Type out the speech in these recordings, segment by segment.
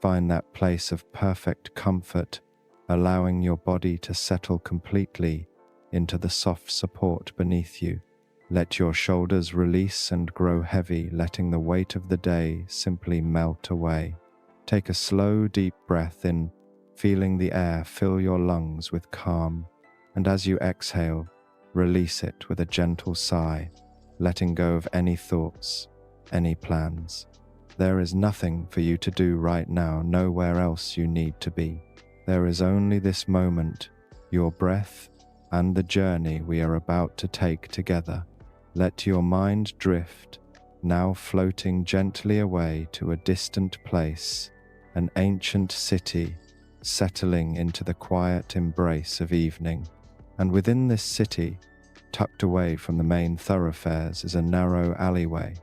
Find that place of perfect comfort, allowing your body to settle completely into the soft support beneath you. Let your shoulders release and grow heavy, letting the weight of the day simply melt away. Take a slow, deep breath in, feeling the air fill your lungs with calm, and as you exhale, release it with a gentle sigh, letting go of any thoughts, any plans. There is nothing for you to do right now, nowhere else you need to be. There is only this moment, your breath, and the journey we are about to take together. Let your mind drift, now floating gently away to a distant place, an ancient city, settling into the quiet embrace of evening. And within this city, tucked away from the main thoroughfares, is a narrow alleyway.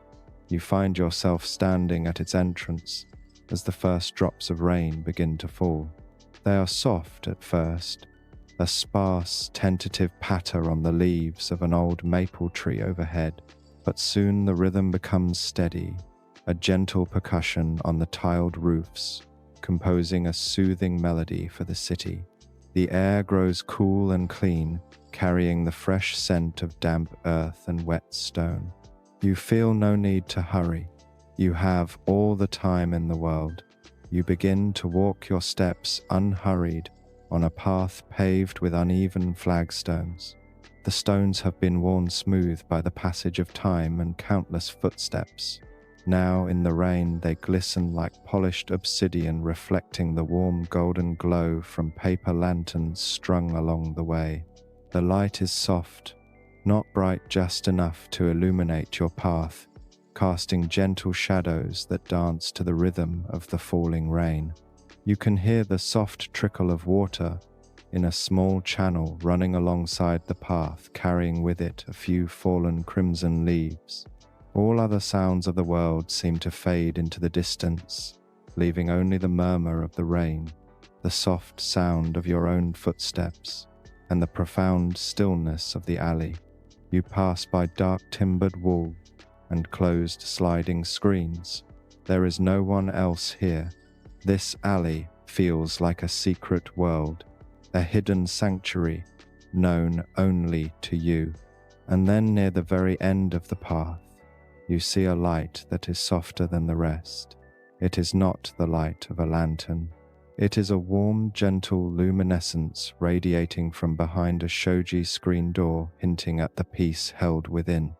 You find yourself standing at its entrance as the first drops of rain begin to fall. They are soft at first, a sparse, tentative patter on the leaves of an old maple tree overhead, but soon the rhythm becomes steady, a gentle percussion on the tiled roofs, composing a soothing melody for the city. The air grows cool and clean, carrying the fresh scent of damp earth and wet stone. You feel no need to hurry. You have all the time in the world. You begin to walk your steps unhurried on a path paved with uneven flagstones. The stones have been worn smooth by the passage of time and countless footsteps. Now in the rain they glisten like polished obsidian, reflecting the warm golden glow from paper lanterns strung along the way. The light is soft, not bright just enough to illuminate your path, casting gentle shadows that dance to the rhythm of the falling rain. You can hear the soft trickle of water in a small channel running alongside the path, carrying with it a few fallen crimson leaves. All other sounds of the world seem to fade into the distance, leaving only the murmur of the rain, the soft sound of your own footsteps, and the profound stillness of the alley. You pass by dark timbered wall and closed sliding screens. There is no one else here. This alley feels like a secret world, a hidden sanctuary known only to you. And then near the very end of the path, you see a light that is softer than the rest. It is not the light of a lantern. It is a warm, gentle luminescence radiating from behind a shoji screen door, hinting at the peace held within.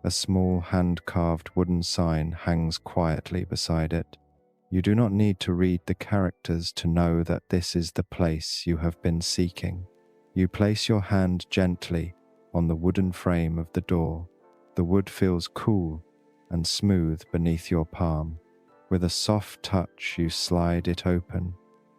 A small hand-carved wooden sign hangs quietly beside it. You do not need to read the characters to know that this is the place you have been seeking. You place your hand gently on the wooden frame of the door. The wood feels cool and smooth beneath your palm. With a soft touch, you slide it open.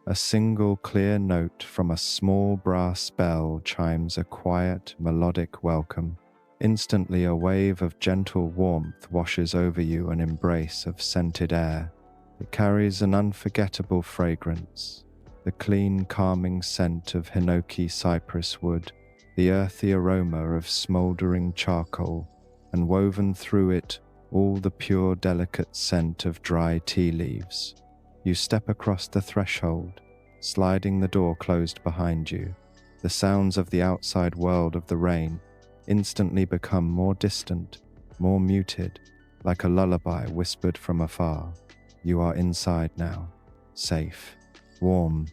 A single clear note from a small brass bell chimes a quiet, melodic welcome. Instantly, a wave of gentle warmth washes over you, an embrace of scented air. It carries an unforgettable fragrance, the clean, calming scent of hinoki cypress wood, the earthy aroma of smoldering charcoal, and woven through it all the pure, delicate scent of dry tea leaves. You step across the threshold, sliding the door closed behind you. The sounds of the outside world of the rain instantly become more distant, more muted, like a lullaby whispered from afar. You are inside now, safe, warm,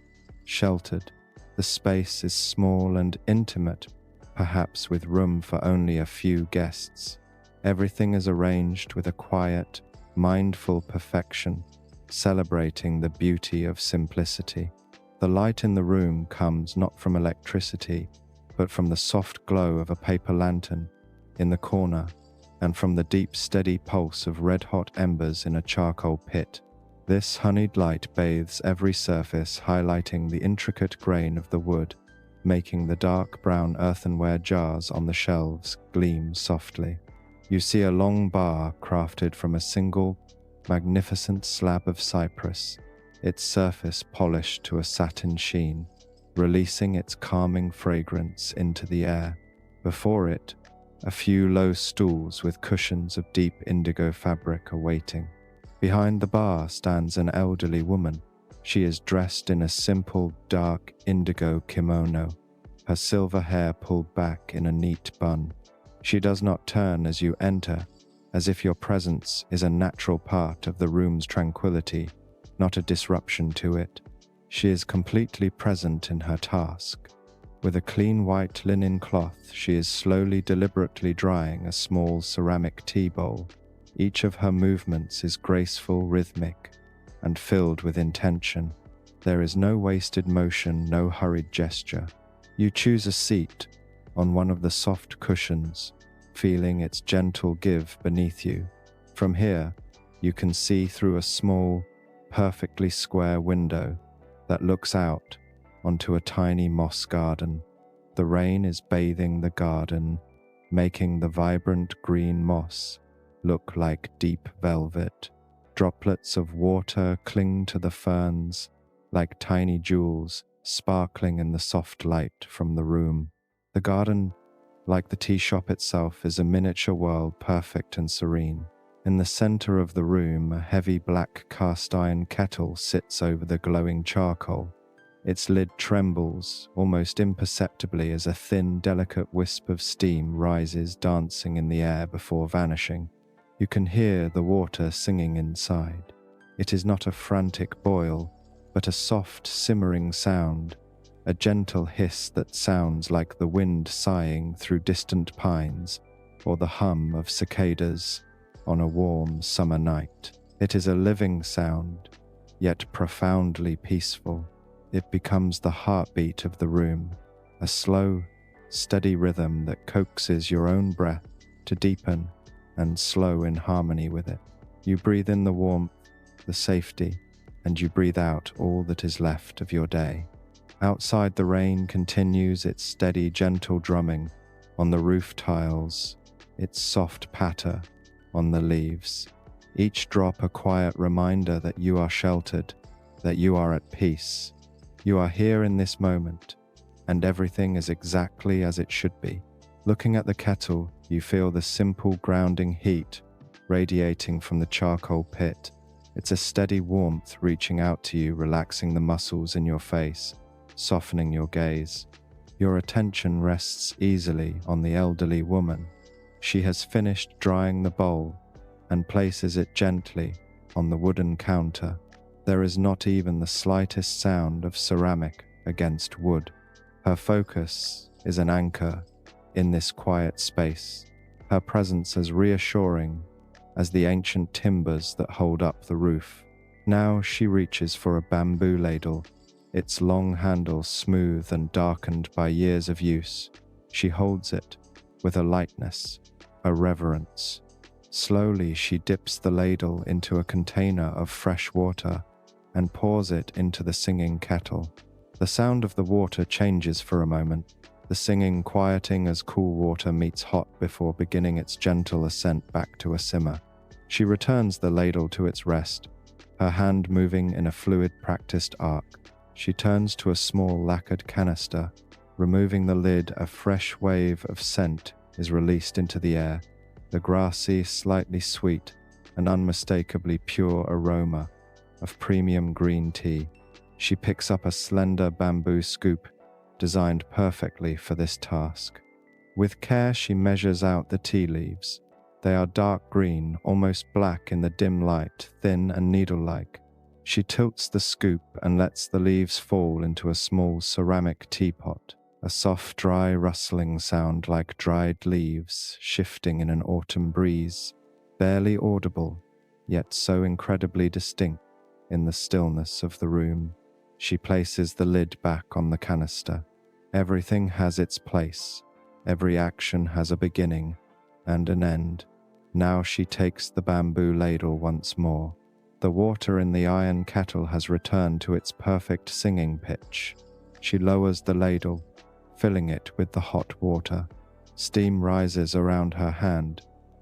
sheltered. The space is small and intimate, perhaps with room for only a few guests. Everything is arranged with a quiet, mindful perfection, celebrating the beauty of simplicity. The light in the room comes not from electricity, but from the soft glow of a paper lantern in the corner, and from the deep, steady pulse of red-hot embers in a charcoal pit. This honeyed light bathes every surface, highlighting the intricate grain of the wood, making the dark brown earthenware jars on the shelves gleam softly. You see a long bar crafted from a single, magnificent slab of cypress, its surface polished to a satin sheen, releasing its calming fragrance into the air. Before it, a few low stools with cushions of deep indigo fabric are waiting. Behind the bar stands an elderly woman. She is dressed in a simple, dark indigo kimono, her silver hair pulled back in a neat bun. She does not turn as you enter, as if your presence is a natural part of the room's tranquility, not a disruption to it. She is completely present in her task. With a clean white linen cloth, she is slowly, deliberately drying a small ceramic tea bowl. Each of her movements is graceful, rhythmic, and filled with intention. There is no wasted motion, no hurried gesture. You choose a seat on one of the soft cushions, feeling its gentle give beneath you. From here, you can see through a small, perfectly square window that looks out onto a tiny moss garden. The rain is bathing the garden, making the vibrant green moss look like deep velvet. Droplets of water cling to the ferns like tiny jewels sparkling in the soft light from the room. The garden, like the tea shop itself, is a miniature world, perfect and serene. In the center of the room, a heavy black cast-iron kettle sits over the glowing charcoal. Its lid trembles almost imperceptibly as a thin, delicate wisp of steam rises, dancing in the air before vanishing. You can hear the water singing inside. It is not a frantic boil, but a soft, simmering sound, a gentle hiss that sounds like the wind sighing through distant pines or the hum of cicadas on a warm summer night. It is a living sound, yet profoundly peaceful. It becomes the heartbeat of the room, a slow, steady rhythm that coaxes your own breath to deepen and slow in harmony with it. You breathe in the warmth, the safety, and you breathe out all that is left of your day. Outside, the rain continues its steady, gentle drumming on the roof tiles, its soft patter on the leaves. Each drop a quiet reminder that you are sheltered, that you are at peace. You are here in this moment, and everything is exactly as it should be. Looking at the kettle, you feel the simple grounding heat radiating from the charcoal pit. It's a steady warmth reaching out to you, relaxing the muscles in your face, softening your gaze. Your attention rests easily on the elderly woman. She has finished drying the bowl and places it gently on the wooden counter. There is not even the slightest sound of ceramic against wood. Her focus is an anchor in this quiet space, her presence as reassuring as the ancient timbers that hold up the roof. Now she reaches for a bamboo ladle, its long handle smooth and darkened by years of use. She holds it with a lightness, a reverence. Slowly she dips the ladle into a container of fresh water and pours it into the singing kettle. The sound of the water changes for a moment, the singing quieting as cool water meets hot before beginning its gentle ascent back to a simmer. She returns the ladle to its rest, her hand moving in a fluid, practiced arc. She turns to a small lacquered canister. Removing the lid, a fresh wave of scent is released into the air, the grassy, slightly sweet, and unmistakably pure aroma of premium green tea. She picks up a slender bamboo scoop designed perfectly for this task. With care, she measures out the tea leaves. They are dark green, almost black in the dim light, thin and needle-like. She tilts the scoop and lets the leaves fall into a small ceramic teapot. A soft, dry, rustling sound like dried leaves shifting in an autumn breeze, barely audible, yet so incredibly distinct in the stillness of the room. She places the lid back on the canister. Everything has its place. Every action has a beginning and an end. Now she takes the bamboo ladle once more. The water in the iron kettle has returned to its perfect singing pitch. She lowers the ladle, filling it with the hot water. Steam rises around her hand,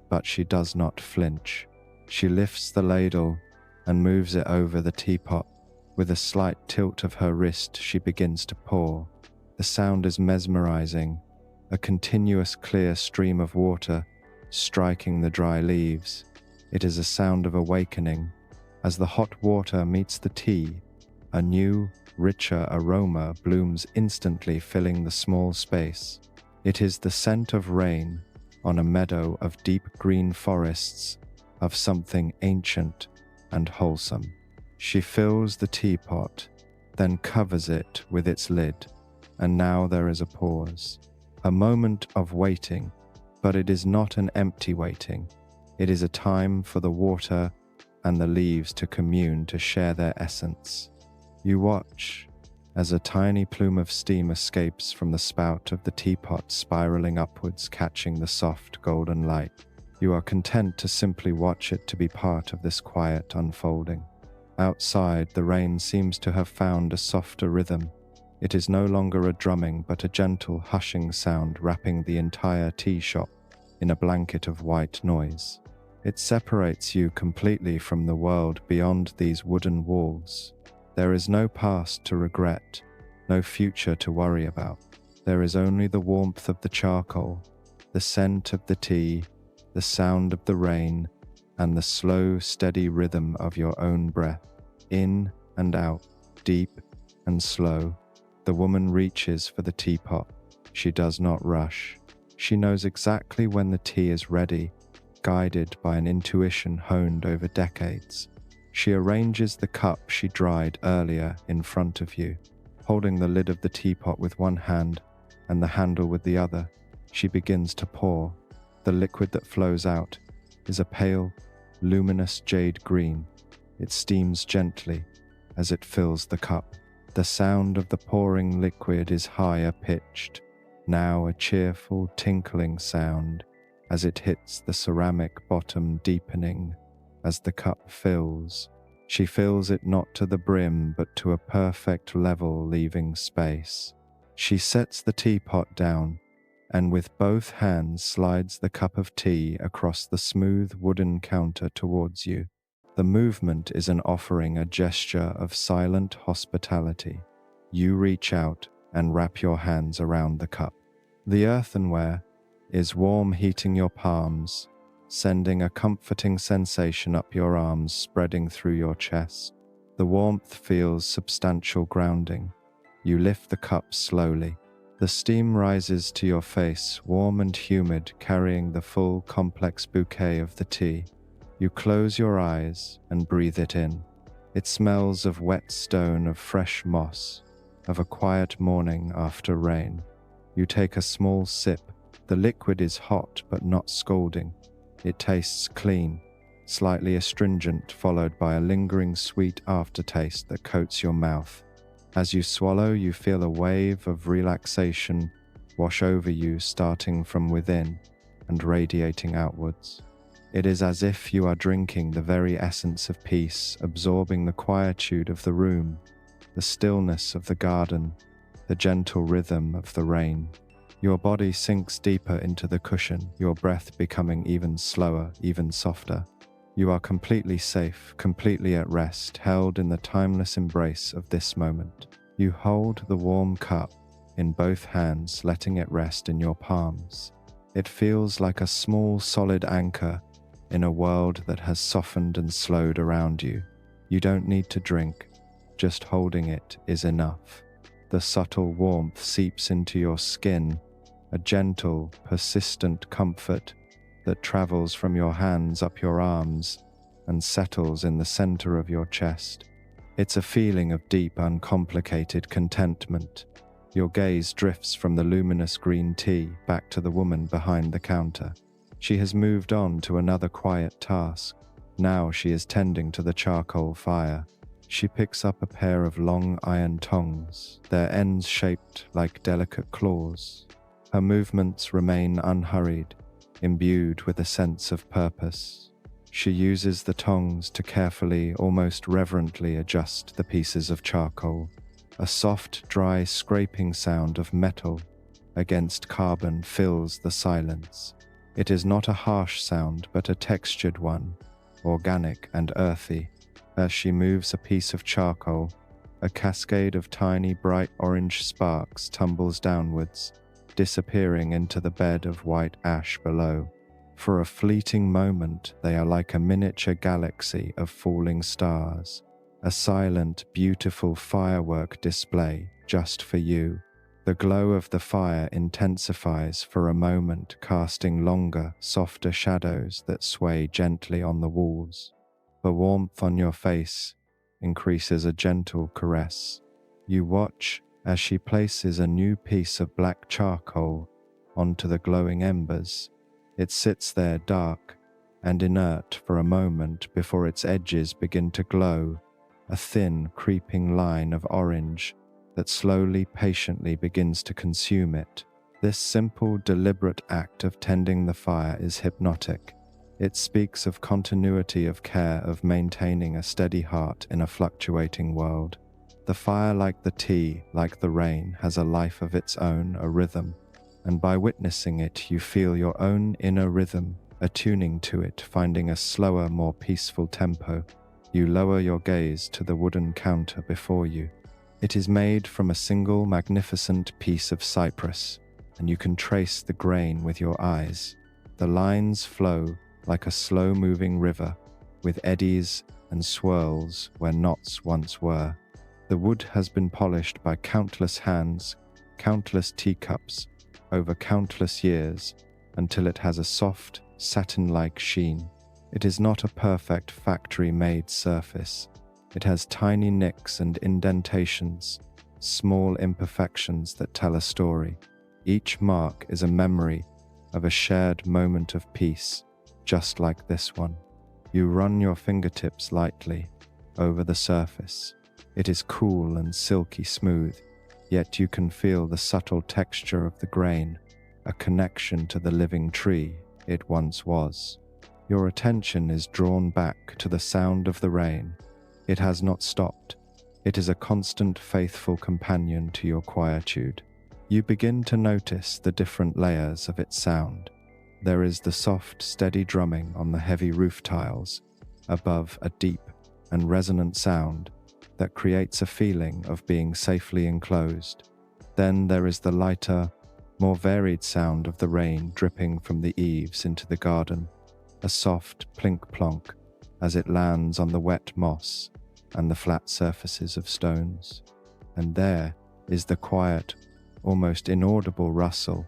but she does not flinch. She lifts the ladle and moves it over the teapot. With a slight tilt of her wrist, she begins to pour. The sound is mesmerizing, a continuous clear stream of water striking the dry leaves. It is a sound of awakening. As the hot water meets the tea, A new, richer aroma blooms instantly, filling the small space. It is the scent of rain on a meadow of deep green forests, of something ancient and wholesome. She fills the teapot, then covers it with its lid, and now there is a pause. A moment of waiting, but it is not an empty waiting. It is a time for the water and the leaves to commune, to share their essence. You watch as a tiny plume of steam escapes from the spout of the teapot, spiraling upwards, catching the soft golden light. You are content to simply watch it, to be part of this quiet unfolding. Outside, the rain seems to have found a softer rhythm. It is no longer a drumming, but a gentle hushing sound, wrapping the entire tea shop in a blanket of white noise. It separates you completely from the world beyond these wooden walls. There is no past to regret, no future to worry about. There is only the warmth of the charcoal, the scent of the tea, the sound of the rain, and the slow, steady rhythm of your own breath. In and out, deep and slow, the woman reaches for the teapot. She does not rush. She knows exactly when the tea is ready, guided by an intuition honed over decades. She arranges the cup she dried earlier in front of you, holding the lid of the teapot with one hand and the handle with the other. She begins to pour. The liquid that flows out is a pale, luminous jade green. It steams gently as it fills the cup. The sound of the pouring liquid is higher pitched, now a cheerful tinkling sound as it hits the ceramic bottom, deepening as the cup fills. She fills it not to the brim, but to a perfect level, leaving space. She sets the teapot down, and with both hands slides the cup of tea across the smooth wooden counter towards you. The movement is an offering, a gesture of silent hospitality. You reach out and wrap your hands around the cup. The earthenware is warm, heating your palms, sending a comforting sensation up your arms, spreading through your chest. The warmth feels substantial, grounding. You lift the cup slowly. The steam rises to your face, warm and humid, carrying the full, complex bouquet of the tea. You close your eyes and breathe it in. It smells of wet stone, of fresh moss, of a quiet morning after rain. You take a small sip. The liquid is hot but not scalding. It tastes clean, slightly astringent, followed by a lingering sweet aftertaste that coats your mouth. As you swallow, you feel a wave of relaxation wash over you, starting from within and radiating outwards. It is as if you are drinking the very essence of peace, absorbing the quietude of the room, the stillness of the garden, the gentle rhythm of the rain. Your body sinks deeper into the cushion, your breath becoming even slower, even softer. You are completely safe, completely at rest, held in the timeless embrace of this moment. You hold the warm cup in both hands, letting it rest in your palms. It feels like a small, solid anchor in a world that has softened and slowed around you. You don't need to drink, just holding it is enough. The subtle warmth seeps into your skin, a gentle, persistent comfort that travels from your hands up your arms and settles in the center of your chest. It's a feeling of deep, uncomplicated contentment. Your gaze drifts from the luminous green tea back to the woman behind the counter. She has moved on to another quiet task. Now she is tending to the charcoal fire. She picks up a pair of long iron tongs, their ends shaped like delicate claws. Her movements remain unhurried, imbued with a sense of purpose. She uses the tongs to carefully, almost reverently adjust the pieces of charcoal. A soft, dry scraping sound of metal against carbon fills the silence. It is not a harsh sound, but a textured one, organic and earthy. As she moves a piece of charcoal, a cascade of tiny, bright orange sparks tumbles downwards, disappearing into the bed of white ash below. For a fleeting moment, they are like a miniature galaxy of falling stars. a silent, beautiful firework display just for you. The glow of the fire intensifies for a moment, casting longer, softer shadows that sway gently on the walls. The warmth on your face increases a gentle caress. You watch as she places a new piece of black charcoal onto the glowing embers. It sits there dark and inert for a moment before its edges begin to glow, a thin, creeping line of orange that slowly, patiently begins to consume it. This simple, deliberate act of tending the fire is hypnotic. It speaks of continuity of care, of maintaining a steady heart in a fluctuating world. The fire, like the tea, like the rain, has a life of its own, a rhythm, and by witnessing it you feel your own inner rhythm, attuning to it, finding a slower, more peaceful tempo. You lower your gaze to the wooden counter before you. It is made from a single magnificent piece of cypress, and you can trace the grain with your eyes. The lines flow like a slow-moving river, with eddies and swirls where knots once were. The wood has been polished by countless hands, countless teacups, over countless years, until it has a soft, satin-like sheen. It is not a perfect factory-made surface. It has tiny nicks and indentations, small imperfections that tell a story. Each mark is a memory of a shared moment of peace, just like this one. You run your fingertips lightly over the surface. It is cool and silky smooth, yet you can feel the subtle texture of the grain, a connection to the living tree it once was. Your attention is drawn back to the sound of the rain. It has not stopped. It is a constant, faithful companion to your quietude. You begin to notice the different layers of its sound. There is the soft, steady drumming on the heavy roof tiles, above a deep and resonant sound that creates a feeling of being safely enclosed. Then there is the lighter, more varied sound of the rain dripping from the eaves into the garden, a soft plink-plonk as it lands on the wet moss and the flat surfaces of stones. And there is the quiet, almost inaudible rustle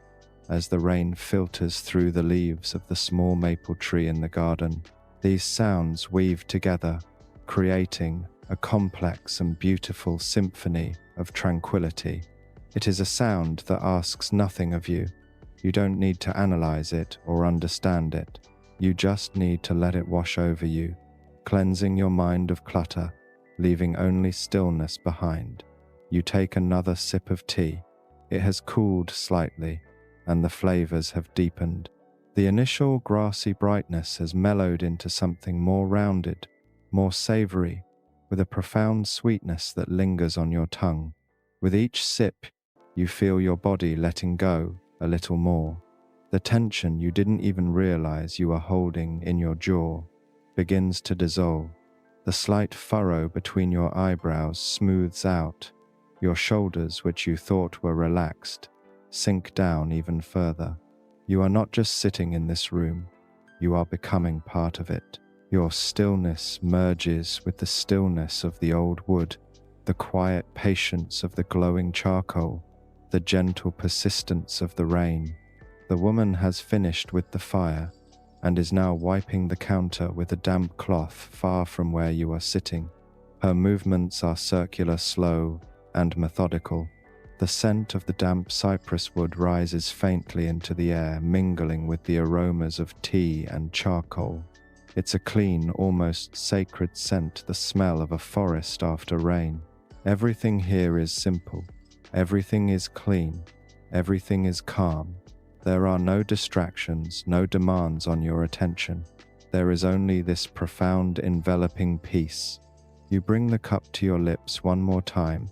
as the rain filters through the leaves of the small maple tree in the garden. These sounds weave together, creating a complex and beautiful symphony of tranquility. It is a sound that asks nothing of you. You don't need to analyze it or understand it. You just need to let it wash over you, cleansing your mind of clutter, leaving only stillness behind. You take another sip of tea. It has cooled slightly, and the flavors have deepened. The initial grassy brightness has mellowed into something more rounded, more savory, with a profound sweetness that lingers on your tongue. With each sip, you feel your body letting go a little more. The tension you didn't even realize you were holding in your jaw begins to dissolve. The slight furrow between your eyebrows smooths out. Your shoulders, which you thought were relaxed, sink down even further. You are not just sitting in this room, you are becoming part of it. Your stillness merges with the stillness of the old wood, the quiet patience of the glowing charcoal, the gentle persistence of the rain. The woman has finished with the fire and is now wiping the counter with a damp cloth far from where you are sitting. Her movements are circular, slow, and methodical. The scent of the damp cypress wood rises faintly into the air, mingling with the aromas of tea and charcoal. It's a clean, almost sacred scent, the smell of a forest after rain. Everything here is simple. Everything is clean. Everything is calm. There are no distractions, no demands on your attention. There is only this profound, enveloping peace. You bring the cup to your lips one more time,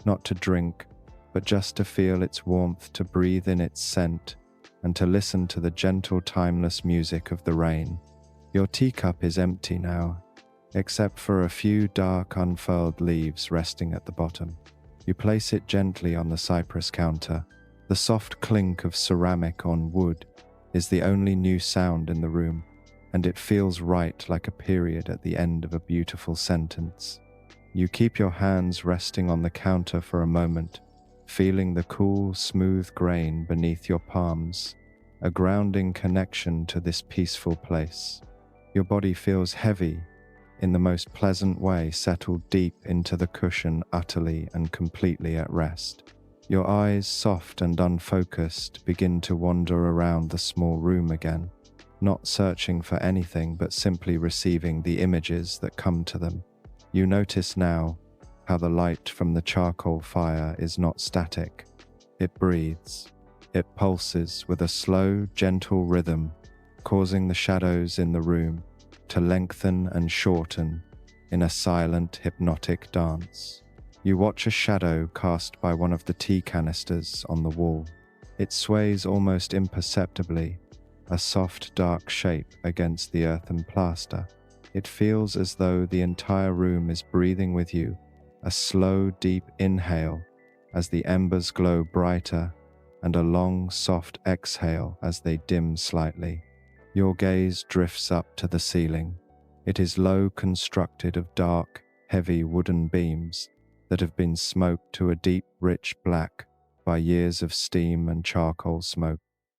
not to drink, but just to feel its warmth, to breathe in its scent, and to listen to the gentle, timeless music of the rain. Your teacup is empty now, except for a few dark, unfurled leaves resting at the bottom. You place it gently on the cypress counter. The soft clink of ceramic on wood is the only new sound in the room, and it feels right, like a period at the end of a beautiful sentence. You keep your hands resting on the counter for a moment, feeling the cool, smooth grain beneath your palms, a grounding connection to this peaceful place. Your body feels heavy, in the most pleasant way, settled deep into the cushion, utterly and completely at rest. Your eyes, soft and unfocused, begin to wander around the small room again, not searching for anything but simply receiving the images that come to them. You notice now how the light from the charcoal fire is not static. It breathes. It pulses with a slow, gentle rhythm, causing the shadows in the room to lengthen and shorten in a silent, hypnotic dance. You watch a shadow cast by one of the tea canisters on the wall. It sways almost imperceptibly, a soft, dark shape against the earthen plaster. It feels as though the entire room is breathing with you, a slow, deep inhale as the embers glow brighter, and a long, soft exhale as they dim slightly. Your gaze drifts up to the ceiling. It is low, constructed of dark, heavy wooden beams that have been smoked to a deep, rich black by years of steam and charcoal smoke.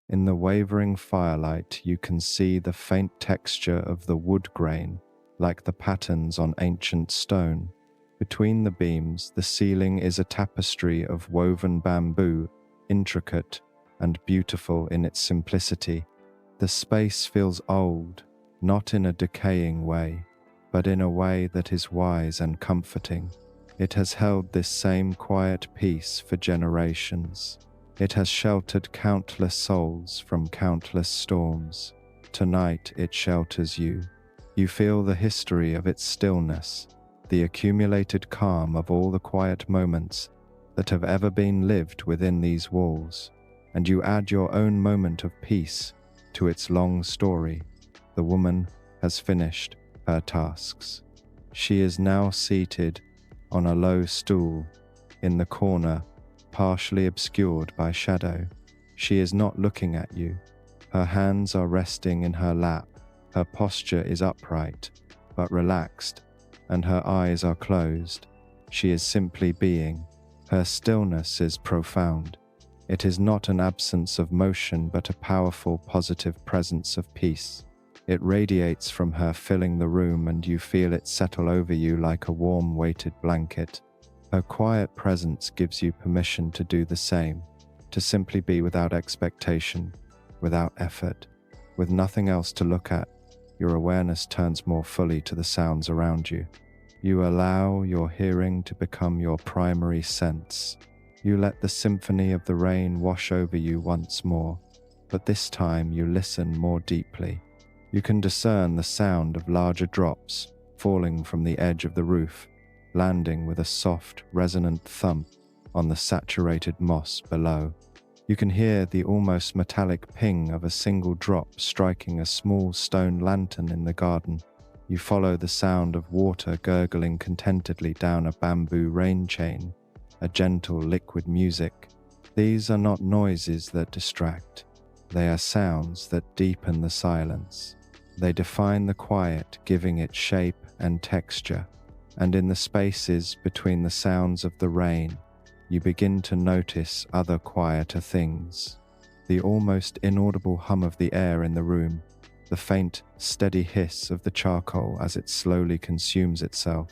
In the wavering firelight, you can see the faint texture of the wood grain, like the patterns on ancient stone. Between the beams, the ceiling is a tapestry of woven bamboo, intricate and beautiful in its simplicity. The space feels old, not in a decaying way, but in a way that is wise and comforting. It has held this same quiet peace for generations. It has sheltered countless souls from countless storms. Tonight it shelters you. You feel the history of its stillness, the accumulated calm of all the quiet moments that have ever been lived within these walls, and you add your own moment of peace to its long story. The woman has finished her tasks. She is now seated on a low stool in the corner, partially obscured by shadow. She is not looking at you. Her hands are resting in her lap. Her posture is upright, but relaxed, and her eyes are closed. She is simply being. Her stillness is profound. It is not an absence of motion, but a powerful, positive presence of peace. It radiates from her, filling the room, and you feel it settle over you like a warm, weighted blanket. Her quiet presence gives you permission to do the same, to simply be without expectation, without effort, with nothing else to look at. Your awareness turns more fully to the sounds around you. You allow your hearing to become your primary sense. You let the symphony of the rain wash over you once more, but this time you listen more deeply. You can discern the sound of larger drops falling from the edge of the roof, landing with a soft, resonant thump on the saturated moss below. You can hear the almost metallic ping of a single drop striking a small stone lantern in the garden. You follow the sound of water gurgling contentedly down a bamboo rain chain, a gentle liquid music. These are not noises that distract. They are sounds that deepen the silence. They define the quiet, giving it shape and texture. And in the spaces between the sounds of the rain, you begin to notice other quieter things. The almost inaudible hum of the air in the room, the faint, steady hiss of the charcoal as it slowly consumes itself,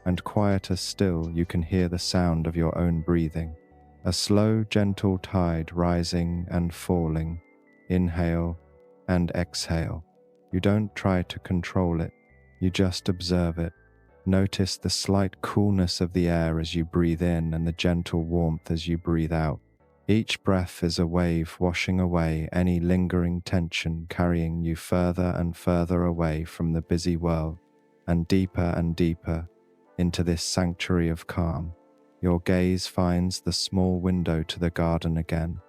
and quieter still, you can hear the sound of your own breathing, a slow, gentle tide rising and falling, inhale and exhale. You don't try to control it, you just observe it. Notice the slight coolness of the air as you breathe in and the gentle warmth as you breathe out. Each breath is a wave washing away any lingering tension, carrying you further and further away from the busy world and deeper into this sanctuary of calm. Your gaze finds the small window to the garden again.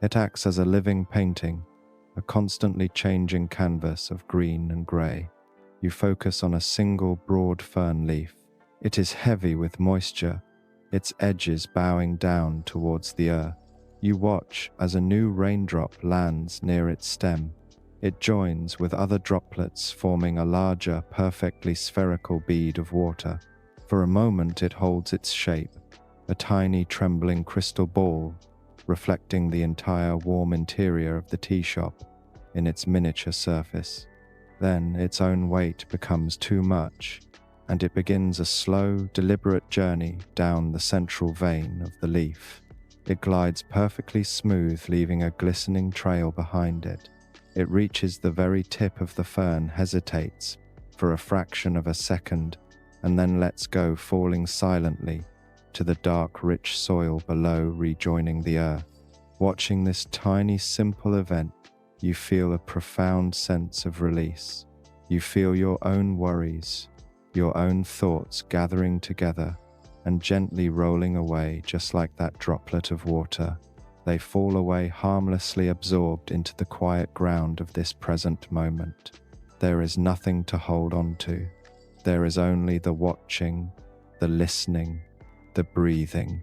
It acts as a living painting, a constantly changing canvas of green and grey. You focus on a single broad fern leaf. It is heavy with moisture, its edges bowing down towards the earth. You watch as a new raindrop lands near its stem. It joins with other droplets, forming a larger, perfectly spherical bead of water, For a moment it holds its shape, a tiny trembling crystal ball, reflecting the entire warm interior of the tea shop in its miniature surface. Then its own weight becomes too much, and it begins a slow, deliberate journey down the central vein of the leaf. It glides perfectly smooth, leaving a glistening trail behind it. It reaches the very tip of the fern, hesitates for a fraction of a second, and then lets go, falling silently to the dark, rich soil below, rejoining the earth. Watching this tiny, simple event, you feel a profound sense of release. You feel your own worries, your own thoughts gathering together and gently rolling away, just like that droplet of water. They fall away, harmlessly absorbed into the quiet ground of this present moment. There is nothing to hold on to. There is only the watching, the listening, the breathing,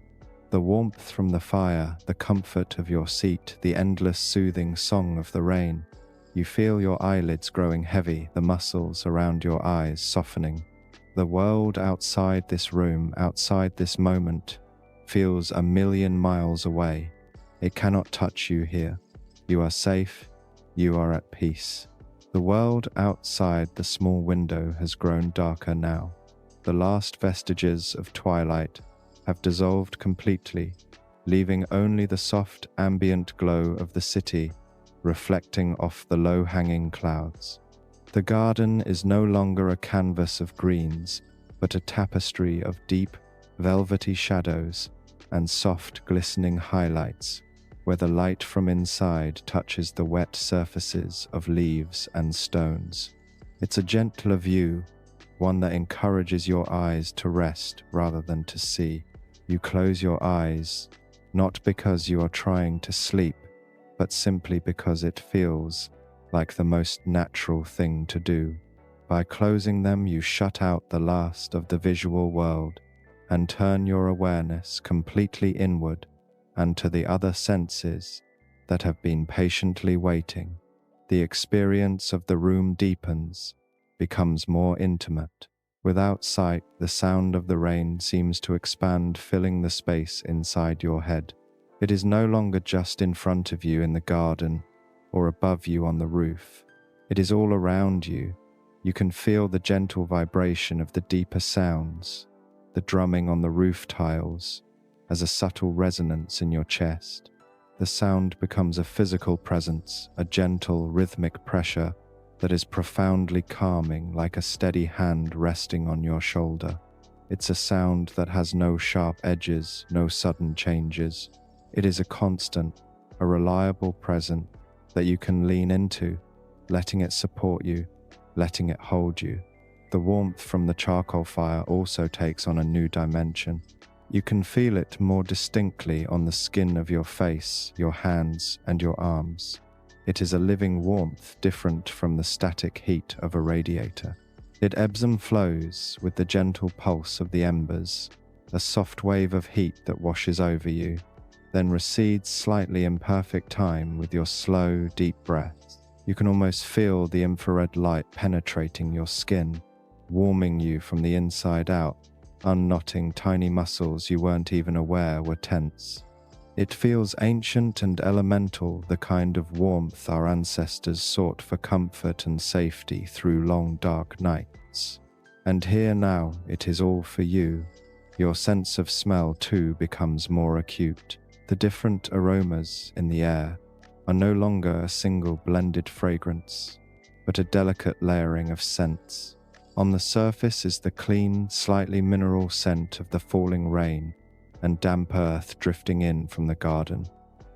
the warmth from the fire, the comfort of your seat, the endless soothing song of the rain. You feel your eyelids growing heavy, the muscles around your eyes softening. The world outside this room, outside this moment, feels a million miles away. It cannot touch you here. You are safe. You are at peace. The world outside the small window has grown darker now. The last vestiges of twilight have dissolved completely, leaving only the soft ambient glow of the city reflecting off the low-hanging clouds. The garden is no longer a canvas of greens, but a tapestry of deep, velvety shadows and soft, glistening highlights, where the light from inside touches the wet surfaces of leaves and stones. It's a gentler view, one that encourages your eyes to rest rather than to see. You close your eyes, not because you are trying to sleep, but simply because it feels like the most natural thing to do. By closing them, you shut out the last of the visual world and turn your awareness completely inward and to the other senses that have been patiently waiting. The experience of the room deepens, becomes more intimate. Without sight, the sound of the rain seems to expand, filling the space inside your head. It is no longer just in front of you in the garden or above you on the roof. It is all around you. You can feel the gentle vibration of the deeper sounds, the drumming on the roof tiles, as a subtle resonance in your chest. The sound becomes a physical presence, a gentle, rhythmic pressure that is profoundly calming, like a steady hand resting on your shoulder. It's a sound that has no sharp edges, no sudden changes. It is a constant, a reliable presence that you can lean into, letting it support you, letting it hold you. The warmth from the charcoal fire also takes on a new dimension. You can feel it more distinctly on the skin of your face, your hands, and your arms. It is a living warmth, different from the static heat of a radiator. It ebbs and flows with the gentle pulse of the embers, a soft wave of heat that washes over you, then recedes slightly in perfect time with your slow, deep breaths. You can almost feel the infrared light penetrating your skin, warming you from the inside out, unknotting tiny muscles you weren't even aware were tense. It feels ancient and elemental, the kind of warmth our ancestors sought for comfort and safety through long, dark nights. And here now, it is all for you. Your sense of smell too becomes more acute. The different aromas in the air are no longer a single blended fragrance, but a delicate layering of scents. On the surface is the clean, slightly mineral scent of the falling rain and damp earth drifting in from the garden.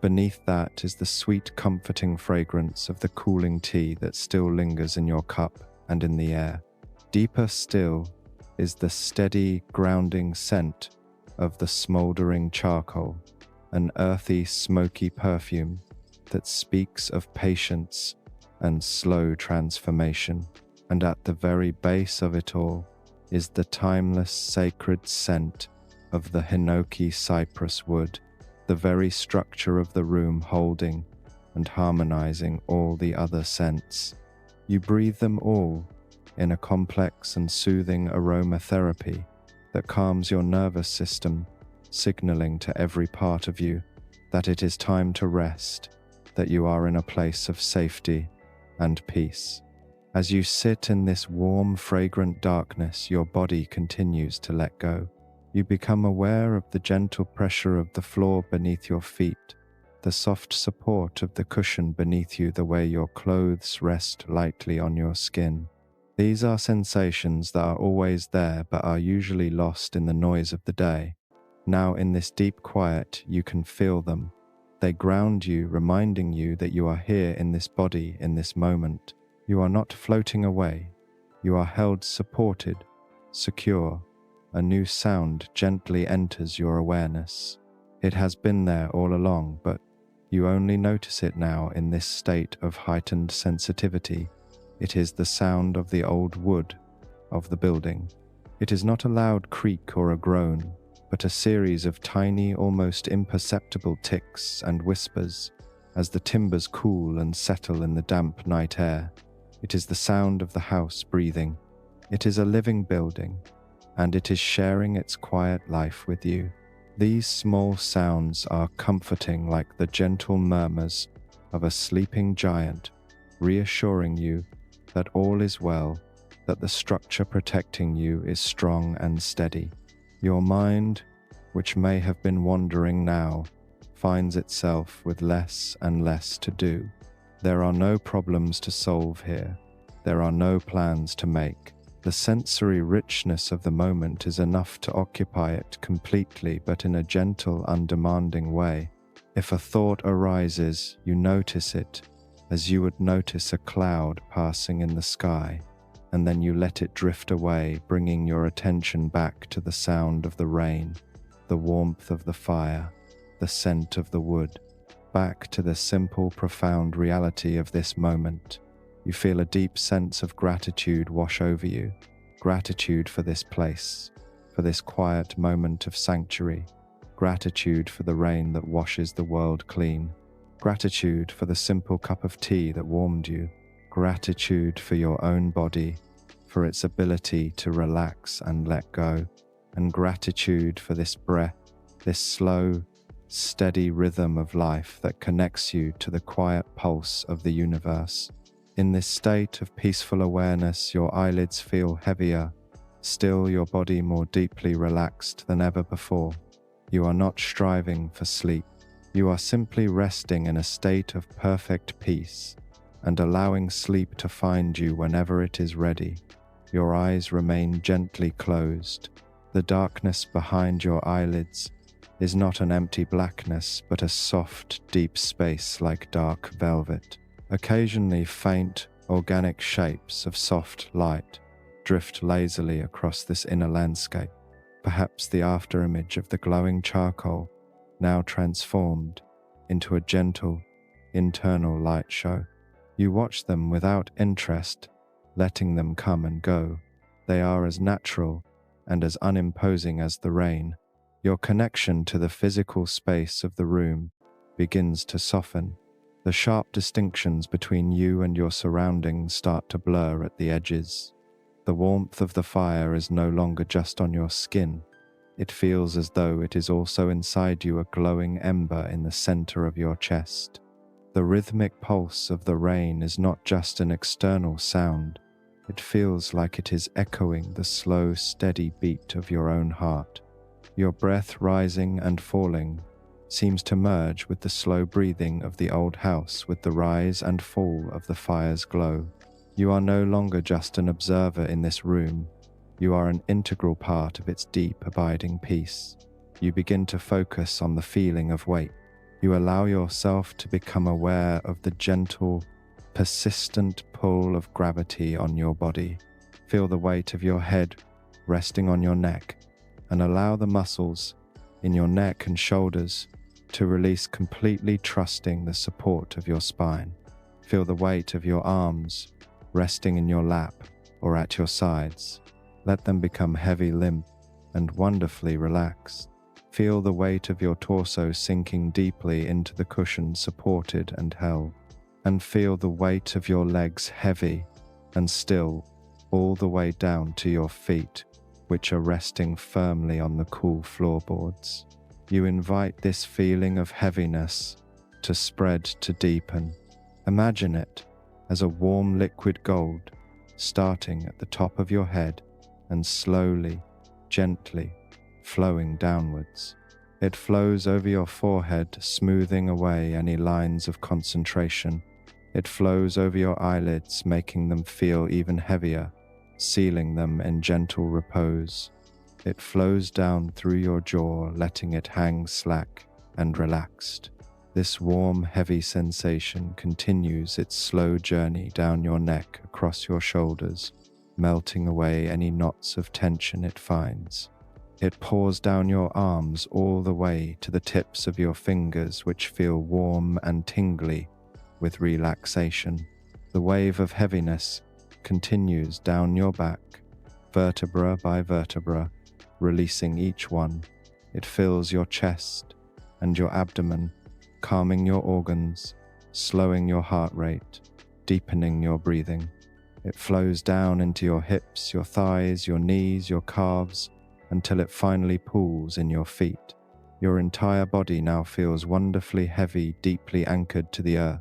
Beneath that is the sweet, comforting fragrance of the cooling tea that still lingers in your cup and in the air. Deeper still is the steady, grounding scent of the smoldering charcoal, an earthy, smoky perfume that speaks of patience and slow transformation. And at the very base of it all is the timeless, sacred scent of the hinoki cypress wood, the very structure of the room holding and harmonizing all the other scents. You breathe them all in a complex and soothing aromatherapy, that calms your nervous system, signaling to every part of you that it is time to rest, that you are in a place of safety and peace. As you sit in this warm, fragrant darkness, your body continues to let go. You become aware of the gentle pressure of the floor beneath your feet, the soft support of the cushion beneath you, the way your clothes rest lightly on your skin. These are sensations that are always there but are usually lost in the noise of the day. Now, in this deep quiet, you can feel them. They ground you, reminding you that you are here in this body, in this moment. You are not floating away. You are held, supported, secure. A new sound gently enters your awareness. It has been there all along, but you only notice it now in this state of heightened sensitivity. It is the sound of the old wood of the building. It is not a loud creak or a groan, but a series of tiny, almost imperceptible ticks and whispers as the timbers cool and settle in the damp night air. It is the sound of the house breathing. It is a living building, and it is sharing its quiet life with you. These small sounds are comforting, like the gentle murmurs of a sleeping giant, reassuring you that all is well, that the structure protecting you is strong and steady. Your mind, which may have been wandering now, finds itself with less and less to do. There are no problems to solve here. There are no plans to make. The sensory richness of the moment is enough to occupy it completely, but in a gentle, undemanding way. If a thought arises, you notice it, as you would notice a cloud passing in the sky, and then you let it drift away, bringing your attention back to the sound of the rain, the warmth of the fire, the scent of the wood, back to the simple, profound reality of this moment. You feel a deep sense of gratitude wash over you, gratitude for this place, for this quiet moment of sanctuary, gratitude for the rain that washes the world clean, gratitude for the simple cup of tea that warmed you, gratitude for your own body, for its ability to relax and let go, and gratitude for this breath, this slow, steady rhythm of life that connects you to the quiet pulse of the universe. In this state of peaceful awareness, your eyelids feel heavier, still your body more deeply relaxed than ever before. You are not striving for sleep. You are simply resting in a state of perfect peace and allowing sleep to find you whenever it is ready. Your eyes remain gently closed. The darkness behind your eyelids is not an empty blackness, but a soft, deep space like dark velvet. Occasionally, faint, organic shapes of soft light drift lazily across this inner landscape, perhaps the afterimage of the glowing charcoal, now transformed into a gentle, internal light show. You watch them without interest, letting them come and go. They are as natural and as unimposing as the rain. Your connection to the physical space of the room begins to soften. The sharp distinctions between you and your surroundings start to blur at the edges. The warmth of the fire is no longer just on your skin. It feels as though it is also inside you, a glowing ember in the center of your chest. The rhythmic pulse of the rain is not just an external sound. It feels like it is echoing the slow, steady beat of your own heart. Your breath, rising and falling, seems to merge with the slow breathing of the old house, with the rise and fall of the fire's glow. You are no longer just an observer in this room. You are an integral part of its deep, abiding peace. You begin to focus on the feeling of weight. You allow yourself to become aware of the gentle, persistent pull of gravity on your body. Feel the weight of your head resting on your neck, and allow the muscles in your neck and shoulders to release completely, trusting the support of your spine. Feel the weight of your arms resting in your lap or at your sides. Let them become heavy, limp, and wonderfully relaxed. Feel the weight of your torso sinking deeply into the cushion, supported and held. And feel the weight of your legs heavy and still, all the way down to your feet, which are resting firmly on the cool floorboards. You invite this feeling of heaviness to spread, to deepen. Imagine it as a warm liquid gold, starting at the top of your head and slowly, gently flowing downwards. It flows over your forehead, smoothing away any lines of concentration. It flows over your eyelids, making them feel even heavier, sealing them in gentle repose. It flows down through your jaw, letting it hang slack and relaxed. This warm, heavy sensation continues its slow journey down your neck, across your shoulders, melting away any knots of tension it finds. It pours down your arms all the way to the tips of your fingers, which feel warm and tingly with relaxation. The wave of heaviness continues down your back, vertebra by vertebra, releasing each one. It fills your chest and your abdomen, calming your organs, slowing your heart rate, deepening your breathing. It flows down into your hips, your thighs, your knees, your calves, until it finally pools in your feet. Your entire body now feels wonderfully heavy, deeply anchored to the earth.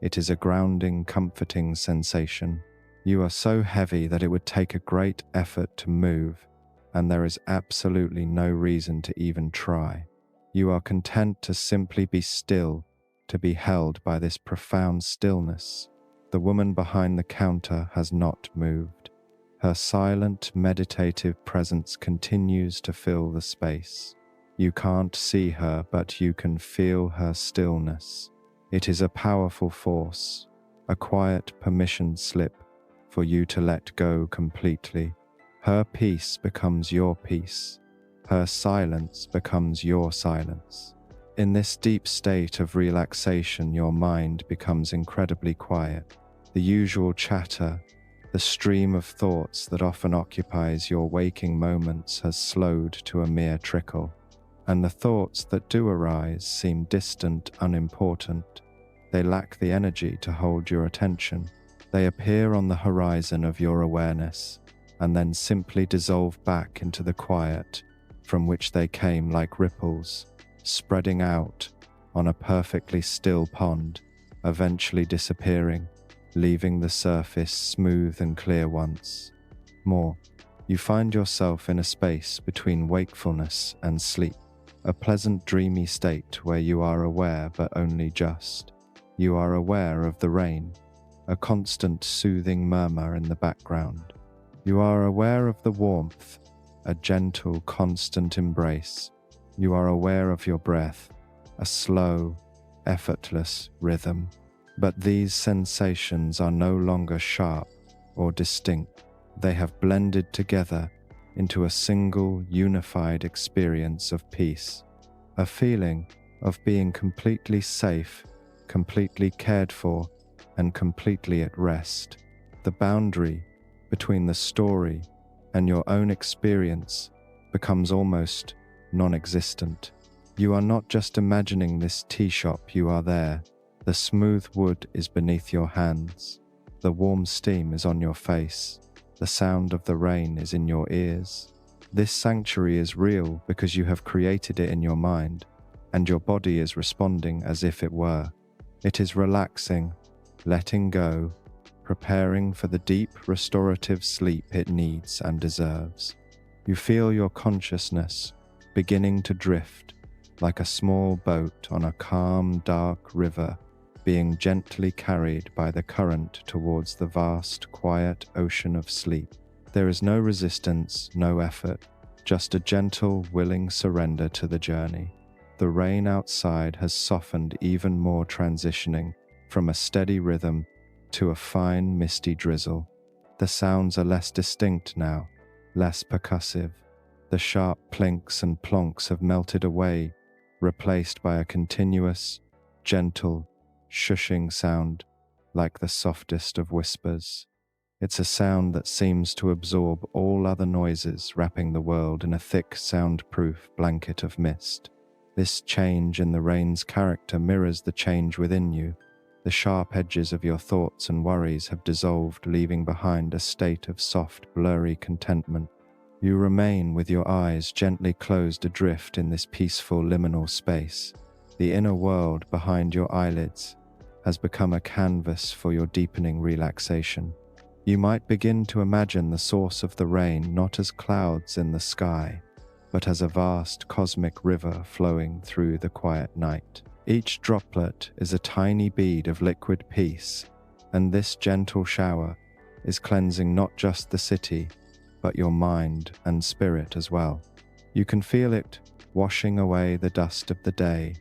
It is a grounding, comforting sensation. You are so heavy that it would take a great effort to move, and there is absolutely no reason to even try. You are content to simply be still, to be held by this profound stillness. The woman behind the counter has not moved. Her silent, meditative presence continues to fill the space. You can't see her, but you can feel her stillness. It is a powerful force, a quiet permission slip for you to let go completely. Her peace becomes your peace. Her silence becomes your silence. In this deep state of relaxation, your mind becomes incredibly quiet. The usual chatter, the stream of thoughts that often occupies your waking moments has slowed to a mere trickle, and the thoughts that do arise seem distant, unimportant. They lack the energy to hold your attention. They appear on the horizon of your awareness, and then simply dissolve back into the quiet from which they came, like ripples, spreading out on a perfectly still pond, eventually disappearing, leaving the surface smooth and clear once more. You find yourself in a space between wakefulness and sleep, a pleasant dreamy state where you are aware but only just. You are aware of the rain, a constant soothing murmur in the background. You are aware of the warmth, a gentle, constant embrace. You are aware of your breath, a slow, effortless rhythm. But these sensations are no longer sharp or distinct. They have blended together into a single, unified experience of peace, a feeling of being completely safe, completely cared for, and completely at rest. The boundary between the story and your own experience becomes almost non-existent. You are not just imagining this tea shop, you are there. The smooth wood is beneath your hands. The warm steam is on your face. The sound of the rain is in your ears. This sanctuary is real because you have created it in your mind, and your body is responding as if it were. It is relaxing, letting go, preparing for the deep, restorative sleep it needs and deserves. You feel your consciousness beginning to drift like a small boat on a calm, dark river, being gently carried by the current towards the vast, quiet ocean of sleep. There is no resistance, no effort, just a gentle, willing surrender to the journey. The rain outside has softened even more, transitioning from a steady rhythm to a fine, misty drizzle. The sounds are less distinct now, less percussive. The sharp plinks and plonks have melted away, replaced by a continuous, gentle, shushing sound, like the softest of whispers. It's a sound that seems to absorb all other noises, wrapping the world in a thick, soundproof blanket of mist. This change in the rain's character mirrors the change within you. The sharp edges of your thoughts and worries have dissolved, leaving behind a state of soft, blurry contentment. You remain with your eyes gently closed adrift in this peaceful liminal space. The inner world behind your eyelids has become a canvas for your deepening relaxation. You might begin to imagine the source of the rain not as clouds in the sky, but as a vast cosmic river flowing through the quiet night. Each droplet is a tiny bead of liquid peace, and this gentle shower is cleansing not just the city, but your mind and spirit as well. You can feel it washing away the dust of the day,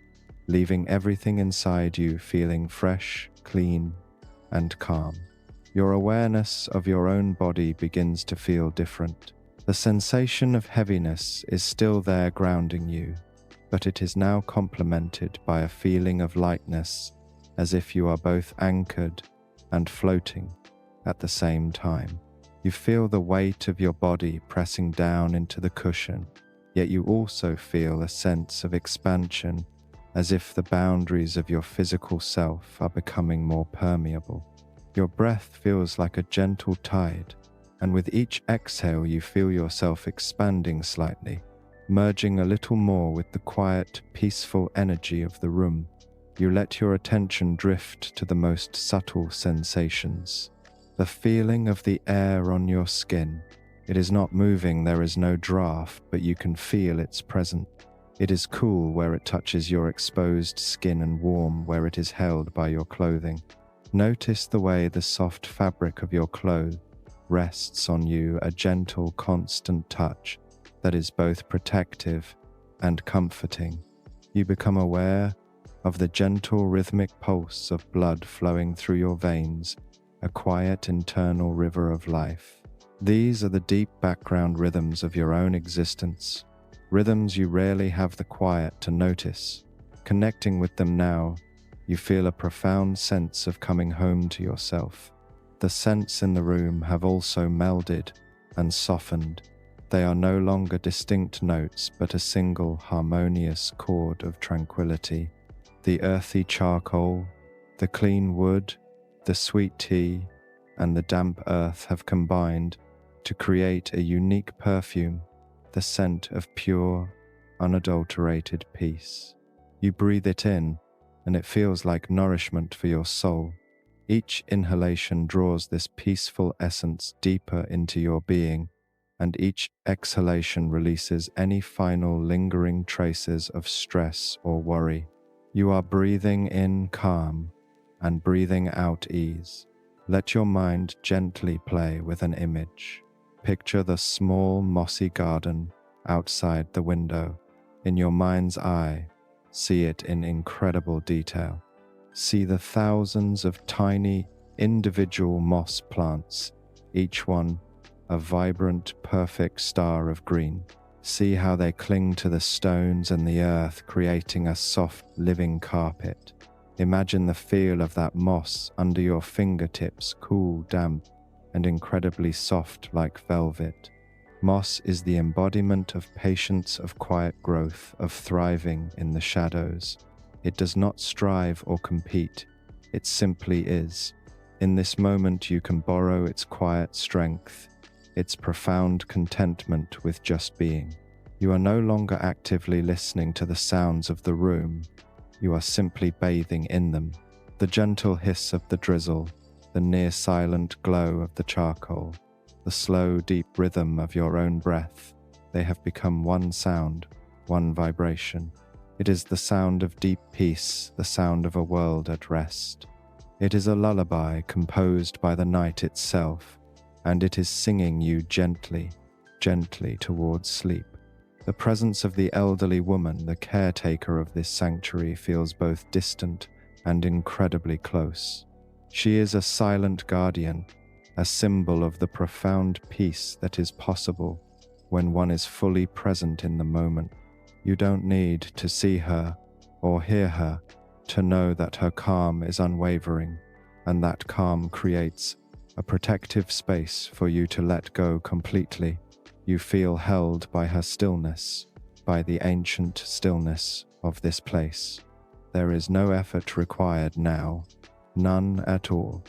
leaving everything inside you feeling fresh, clean, and calm. Your awareness of your own body begins to feel different. The sensation of heaviness is still there grounding you, but it is now complemented by a feeling of lightness, as if you are both anchored and floating at the same time. You feel the weight of your body pressing down into the cushion, yet you also feel a sense of expansion, as if the boundaries of your physical self are becoming more permeable. Your breath feels like a gentle tide, and with each exhale you feel yourself expanding slightly, merging a little more with the quiet, peaceful energy of the room. You let your attention drift to the most subtle sensations. The feeling of the air on your skin. It is not moving, there is no draft, but you can feel its presence. It is cool where it touches your exposed skin and warm where it is held by your clothing. Notice the way the soft fabric of your clothes rests on you, a gentle, constant touch that is both protective and comforting. You become aware of the gentle rhythmic pulse of blood flowing through your veins, a quiet internal river of life. These are the deep background rhythms of your own existence, rhythms you rarely have the quiet to notice. Connecting with them now, you feel a profound sense of coming home to yourself. The scents in the room have also melded and softened. They are no longer distinct notes, but a single harmonious chord of tranquility. The earthy charcoal, the clean wood, the sweet tea, and the damp earth have combined to create a unique perfume, the scent of pure, unadulterated peace. You breathe it in, and it feels like nourishment for your soul. Each inhalation draws this peaceful essence deeper into your being, and each exhalation releases any final lingering traces of stress or worry. You are breathing in calm and breathing out ease. Let your mind gently play with an image. Picture the small mossy garden outside the window. In your mind's eye, see it in incredible detail. See the thousands of tiny individual moss plants, each one a vibrant, perfect star of green. See how they cling to the stones and the earth, creating a soft, living carpet. Imagine the feel of that moss under your fingertips, cool, damp, and incredibly soft like velvet. Moss is the embodiment of patience, of quiet growth, of thriving in the shadows. It does not strive or compete, it simply is. In this moment you can borrow its quiet strength, its profound contentment with just being. You are no longer actively listening to the sounds of the room, you are simply bathing in them. The gentle hiss of the drizzle, the near-silent glow of the charcoal, the slow, deep rhythm of your own breath, they have become one sound, one vibration. It is the sound of deep peace, the sound of a world at rest. It is a lullaby composed by the night itself, and it is singing you gently, gently towards sleep. The presence of the elderly woman, the caretaker of this sanctuary, feels both distant and incredibly close. She is a silent guardian, a symbol of the profound peace that is possible when one is fully present in the moment. You don't need to see her or hear her to know that her calm is unwavering, and that calm creates a protective space for you to let go completely. You feel held by her stillness, by the ancient stillness of this place. There is no effort required now, none at all.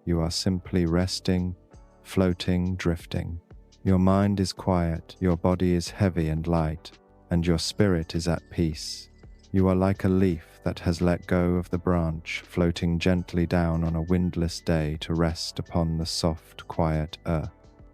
You are simply resting, floating, drifting. Your mind is quiet, your body is heavy and light, and your spirit is at peace. You are like a leaf that has let go of the branch, floating gently down on a windless day to rest upon the soft, quiet earth.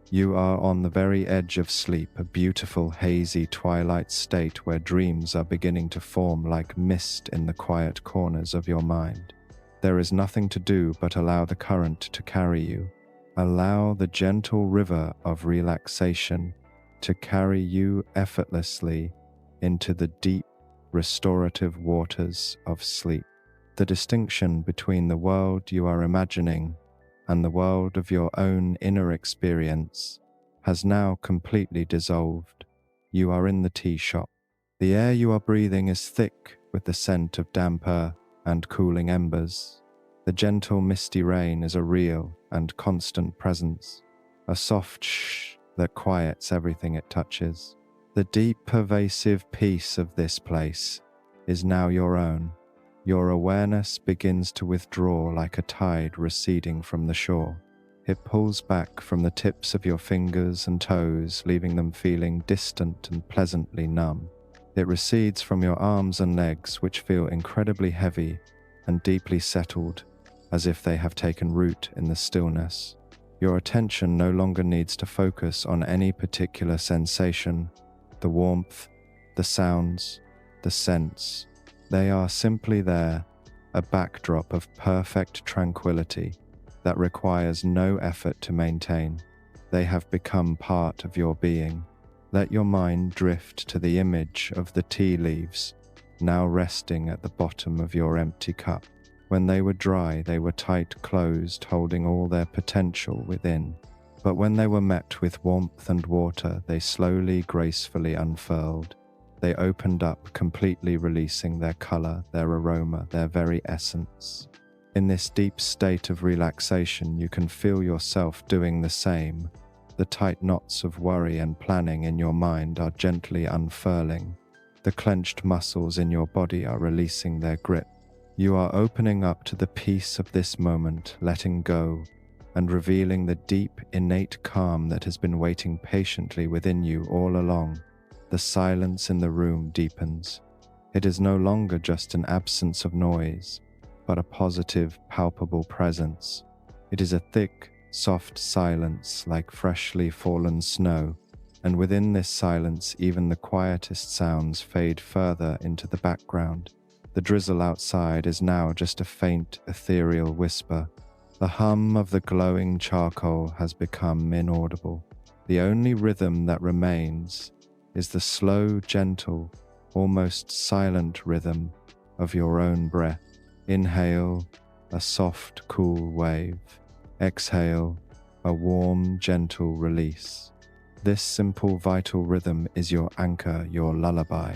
You are on the very edge of sleep, a beautiful, hazy twilight state where dreams are beginning to form like mist in the quiet corners of your mind. There is nothing to do but allow the current to carry you. Allow the gentle river of relaxation to carry you effortlessly into the deep, restorative waters of sleep. The distinction between the world you are imagining and the world of your own inner experience has now completely dissolved. You are in the tea shop. The air you are breathing is thick with the scent of damp earth and cooling embers. The gentle misty rain is a real and constant presence, a soft shh that quiets everything it touches. The deep, pervasive peace of this place is now your own. Your awareness begins to withdraw like a tide receding from the shore. It pulls back from the tips of your fingers and toes, leaving them feeling distant and pleasantly numb. It recedes from your arms and legs, which feel incredibly heavy and deeply settled, as if they have taken root in the stillness. Your attention no longer needs to focus on any particular sensation. The warmth, the sounds, the scents, they are simply there, a backdrop of perfect tranquility that requires no effort to maintain. They have become part of your being. Let your mind drift to the image of the tea leaves, now resting at the bottom of your empty cup. When they were dry, they were tight closed, holding all their potential within. But when they were met with warmth and water, they slowly, gracefully unfurled. They opened up, completely releasing their color, their aroma, their very essence. In this deep state of relaxation, you can feel yourself doing the same. The tight knots of worry and planning in your mind are gently unfurling. The clenched muscles in your body are releasing their grip. You are opening up to the peace of this moment, letting go, and revealing the deep, innate calm that has been waiting patiently within you all along. The silence in the room deepens. It is no longer just an absence of noise, but a positive, palpable presence. It is a thick, soft silence like freshly fallen snow, and within this silence even the quietest sounds fade further into the background. The drizzle outside is now just a faint, ethereal whisper. The hum of the glowing charcoal has become inaudible. The only rhythm that remains is the slow, gentle, almost silent rhythm of your own breath. Inhale, a soft, cool wave. Exhale, a warm, gentle release. This simple, vital rhythm is your anchor, your lullaby.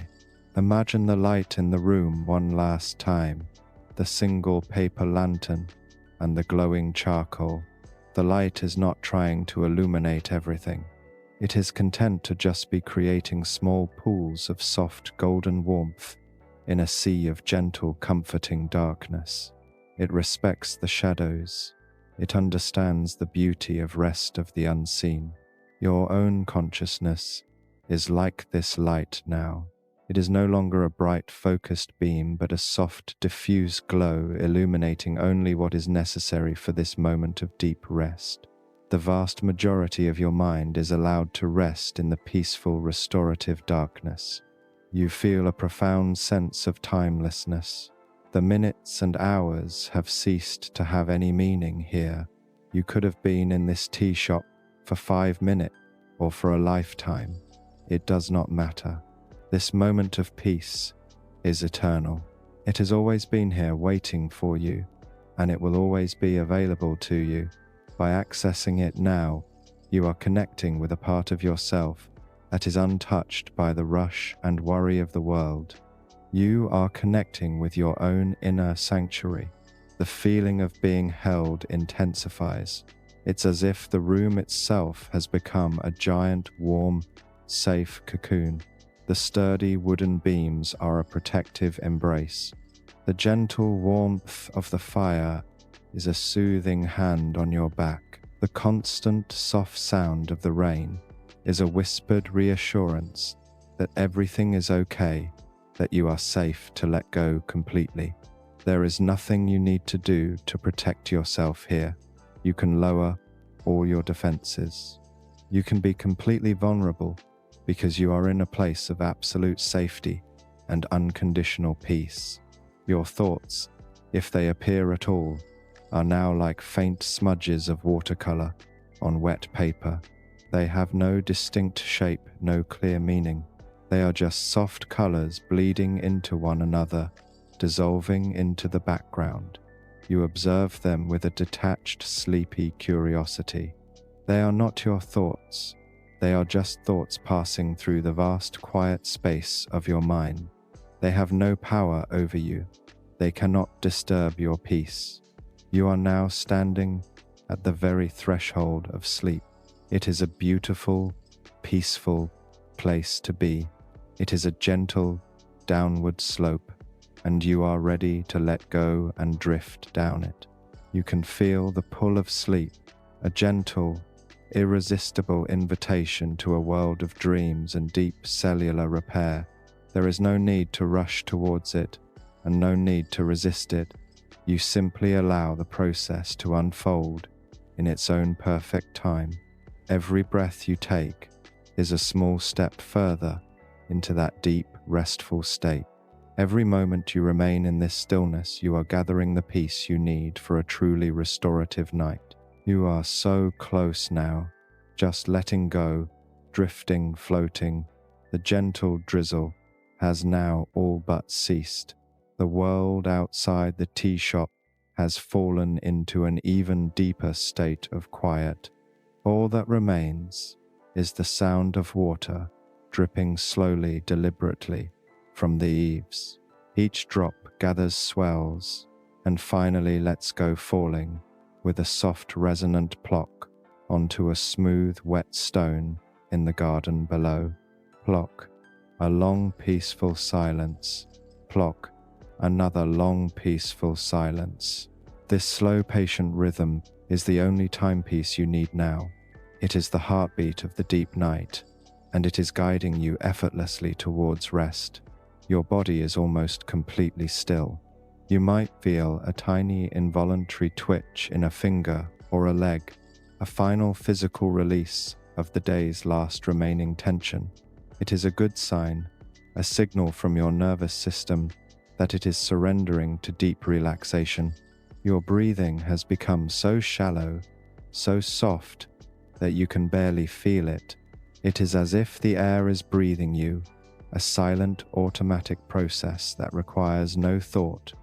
Imagine the light in the room one last time, the single paper lantern and the glowing charcoal. The light is not trying to illuminate everything. It is content to just be creating small pools of soft golden warmth in a sea of gentle, comforting darkness. It respects the shadows. It understands the beauty of rest of the unseen. Your own consciousness is like this light now. It is no longer a bright, focused beam, but a soft, diffuse glow illuminating only what is necessary for this moment of deep rest. The vast majority of your mind is allowed to rest in the peaceful, restorative darkness. You feel a profound sense of timelessness. The minutes and hours have ceased to have any meaning here. You could have been in this tea shop for 5 minutes or for a lifetime. It does not matter. This moment of peace is eternal. It has always been here waiting for you, and it will always be available to you. By accessing it now, you are connecting with a part of yourself that is untouched by the rush and worry of the world. You are connecting with your own inner sanctuary. The feeling of being held intensifies. It's as if the room itself has become a giant, warm, safe cocoon. The sturdy wooden beams are a protective embrace. The gentle warmth of the fire is a soothing hand on your back. The constant, soft sound of the rain is a whispered reassurance that everything is okay, that you are safe to let go completely. There is nothing you need to do to protect yourself here. You can lower all your defenses. You can be completely vulnerable because you are in a place of absolute safety and unconditional peace. Your thoughts, if they appear at all, are now like faint smudges of watercolor on wet paper. They have no distinct shape, no clear meaning. They are just soft colors bleeding into one another, dissolving into the background. You observe them with a detached, sleepy curiosity. They are not your thoughts. They are just thoughts passing through the vast, quiet space of your mind. They have no power over you. They cannot disturb your peace. You are now standing at the very threshold of sleep. It is a beautiful, peaceful place to be. It is a gentle, downward slope, and you are ready to let go and drift down it. You can feel the pull of sleep, a gentle, irresistible invitation to a world of dreams and deep cellular repair. There is no need to rush towards it, and no need to resist it. You simply allow the process to unfold in its own perfect time. Every breath you take is a small step further into that deep, restful state. Every moment you remain in this stillness, you are gathering the peace you need for a truly restorative night. You are so close now, just letting go, drifting, floating. The gentle drizzle has now all but ceased. The world outside the tea shop has fallen into an even deeper state of quiet. All that remains is the sound of water dripping slowly, deliberately from the eaves. Each drop gathers, swells, and finally lets go, falling with a soft, resonant plock onto a smooth, wet stone in the garden below. Plock, a long, peaceful silence. Plock, another long, peaceful silence. This slow, patient rhythm is the only timepiece you need now. It is the heartbeat of the deep night, and it is guiding you effortlessly towards rest. Your body is almost completely still. You might feel a tiny involuntary twitch in a finger or a leg, a final physical release of the day's last remaining tension. It is a good sign, a signal from your nervous system that it is surrendering to deep relaxation. Your breathing has become so shallow, so soft, that you can barely feel it. It is as if the air is breathing you, a silent automatic process that requires no thought,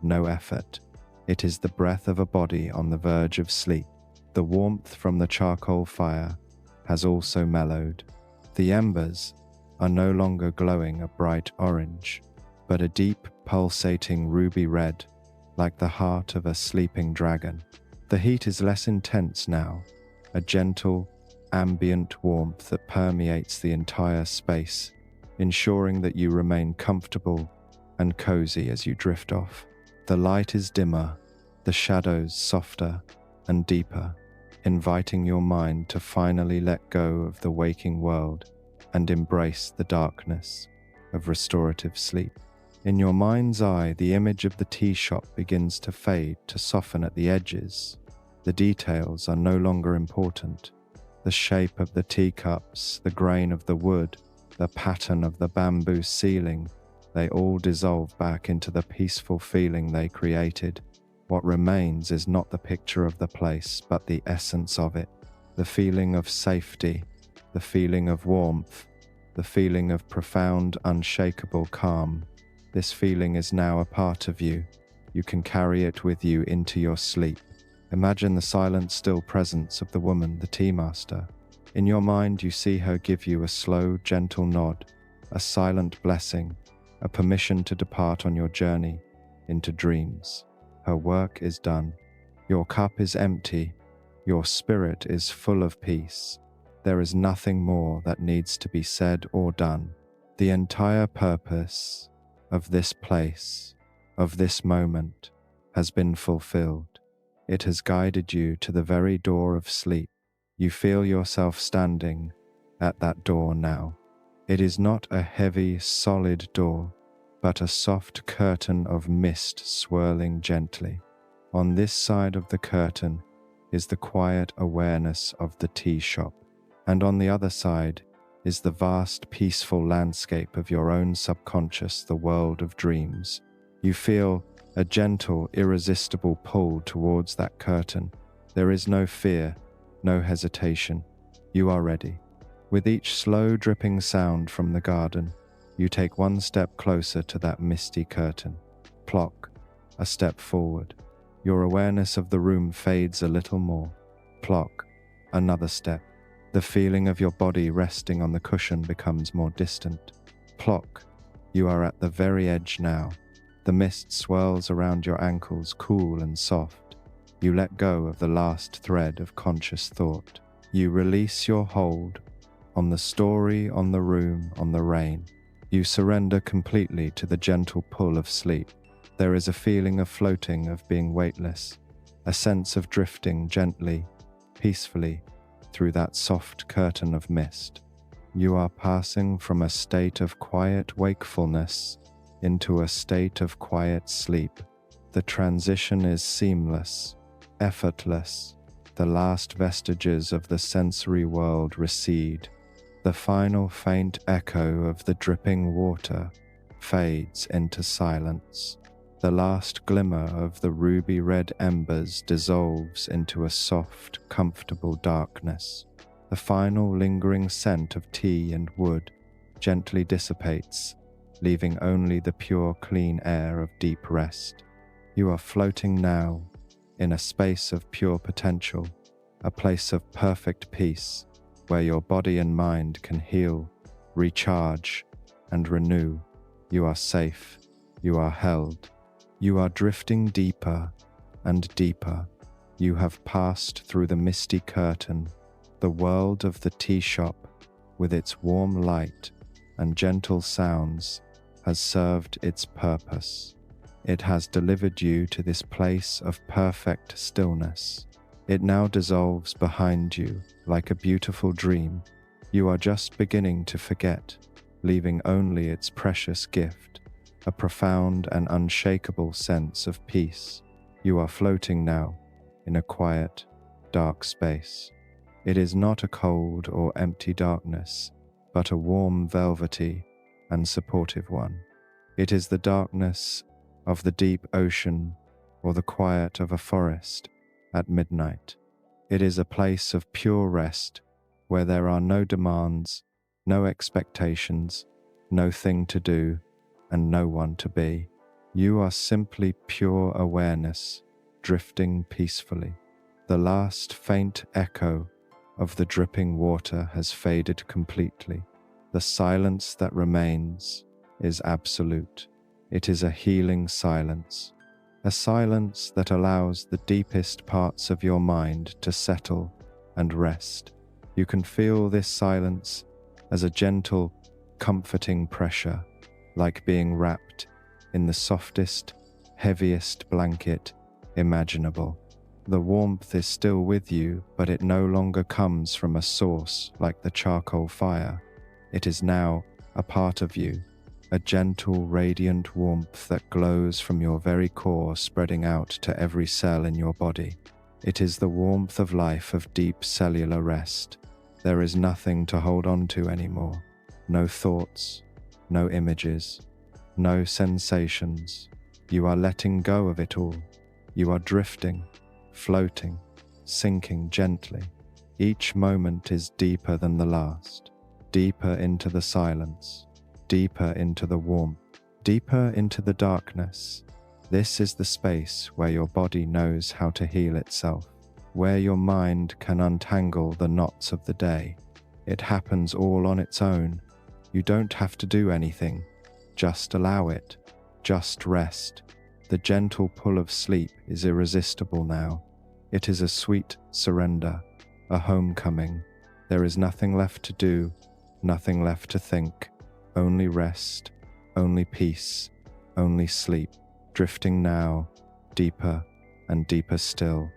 no effort. It is the breath of a body on the verge of sleep. The warmth from the charcoal fire has also mellowed. The embers are no longer glowing a bright orange, but a deep, pulsating ruby red, like the heart of a sleeping dragon. The heat is less intense now, a gentle, ambient warmth that permeates the entire space, ensuring that you remain comfortable and cozy as you drift off. The light is dimmer, the shadows softer and deeper, inviting your mind to finally let go of the waking world and embrace the darkness of restorative sleep. In your mind's eye, the image of the tea shop begins to fade, to soften at the edges. The details are no longer important. The shape of the teacups, the grain of the wood, the pattern of the bamboo ceiling, they all dissolve back into the peaceful feeling they created. What remains is not the picture of the place, but the essence of it. The feeling of safety, the feeling of warmth, the feeling of profound, unshakable calm. This feeling is now a part of you. You can carry it with you into your sleep. Imagine the silent, still presence of the woman, the tea master. In your mind, you see her give you a slow, gentle nod, a silent blessing, a permission to depart on your journey into dreams. Her work is done. Your cup is empty. Your spirit is full of peace. There is nothing more that needs to be said or done. The entire purpose of this place, of this moment, has been fulfilled. It has guided you to the very door of sleep. You feel yourself standing at that door now. It is not a heavy, solid door, but a soft curtain of mist swirling gently. On this side of the curtain is the quiet awareness of the tea shop, and on the other side is the vast, peaceful landscape of your own subconscious, the world of dreams. You feel a gentle, irresistible pull towards that curtain. There is no fear, no hesitation. You are ready. With each slow dripping sound from the garden, you take one step closer to that misty curtain. Plock, a step forward. Your awareness of the room fades a little more. Plock, another step. The feeling of your body resting on the cushion becomes more distant. Plock, you are at the very edge now. The mist swirls around your ankles, cool and soft. You let go of the last thread of conscious thought. You release your hold on the story, on the room, on the rain. You surrender completely to the gentle pull of sleep. There is a feeling of floating, of being weightless, a sense of drifting gently, peacefully through that soft curtain of mist. You are passing from a state of quiet wakefulness into a state of quiet sleep. The transition is seamless, effortless. The last vestiges of the sensory world recede. The final faint echo of the dripping water fades into silence. The last glimmer of the ruby-red embers dissolves into a soft, comfortable darkness. The final lingering scent of tea and wood gently dissipates, leaving only the pure, clean air of deep rest. You are floating now in a space of pure potential, a place of perfect peace, where your body and mind can heal, recharge, and renew. You are safe. You are held. You are drifting deeper and deeper. You have passed through the misty curtain. The world of the tea shop, with its warm light and gentle sounds, has served its purpose. It has delivered you to this place of perfect stillness. It now dissolves behind you like a beautiful dream. You are just beginning to forget, leaving only its precious gift, a profound and unshakable sense of peace. You are floating now in a quiet, dark space. It is not a cold or empty darkness, but a warm, velvety, and supportive one. It is the darkness of the deep ocean or the quiet of a forest at midnight. It is a place of pure rest where there are no demands, no expectations, no thing to do, and no one to be. You are simply pure awareness, drifting peacefully. The last faint echo of the dripping water has faded completely. The silence that remains is absolute. It is a healing silence, a silence that allows the deepest parts of your mind to settle and rest. You can feel this silence as a gentle, comforting pressure, like being wrapped in the softest, heaviest blanket imaginable. The warmth is still with you, but it no longer comes from a source like the charcoal fire. It is now a part of you, a gentle, radiant warmth that glows from your very core, spreading out to every cell in your body. It is the warmth of life, of deep cellular rest. There is nothing to hold on to anymore. No thoughts, no images, no sensations. You are letting go of it all. You are drifting, floating, sinking gently. Each moment is deeper than the last, deeper into the silence, deeper into the warmth, deeper into the darkness. This is the space where your body knows how to heal itself, where your mind can untangle the knots of the day. It happens all on its own. You don't have to do anything. Just allow it. Just rest. The gentle pull of sleep is irresistible now. It is a sweet surrender, a homecoming. There is nothing left to do, nothing left to think. Only rest, only peace, only sleep. Drifting now, deeper and deeper still.